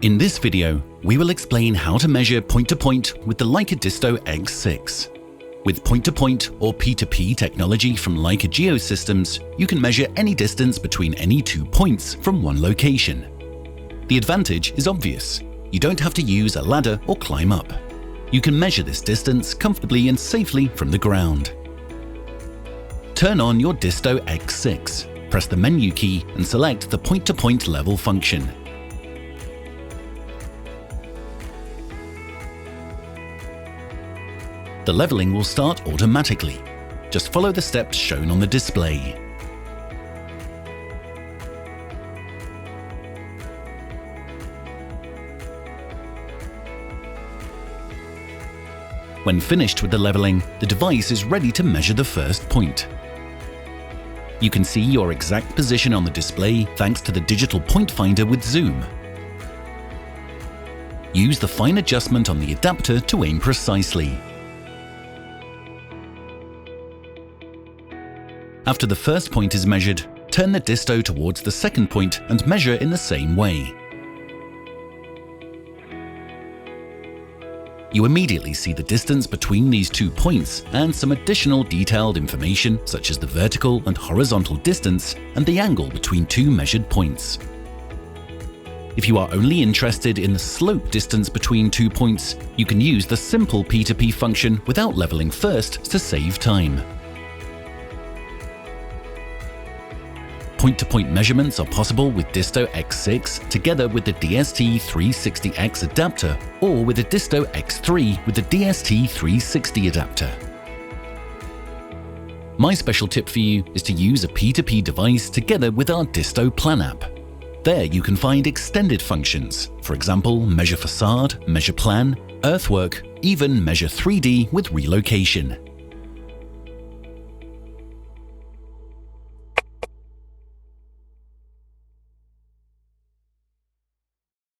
In this video, we will explain how to measure point-to-point with the Leica DISTO X6. With point-to-point or P2P technology from Leica Geosystems, you can measure any distance between any 2 points from one location. The advantage is obvious. You don't have to use a ladder or climb up. You can measure this distance comfortably and safely from the ground. Turn on your DISTO X6, press the menu key and select the point-to-point level function. The leveling will start automatically. Just follow the steps shown on the display. When finished with the leveling, the device is ready to measure the first point. You can see your exact position on the display thanks to the digital point finder with zoom. Use the fine adjustment on the adapter to aim precisely. After the first point is measured, turn the DISTO towards the second point and measure in the same way. You immediately see the distance between these 2 points and some additional detailed information such as the vertical and horizontal distance and the angle between 2 measured points. If you are only interested in the slope distance between 2 points, you can use the simple P2P function without leveling first to save time. Point-to-point measurements are possible with DISTO X6 together with the DST-360X adapter or with the DISTO X3 with the DST-360 adapter. My special tip for you is to use a P2P device together with our DISTO Plan app. There you can find extended functions, for example, measure facade, measure plan, earthwork, even measure 3D with relocation.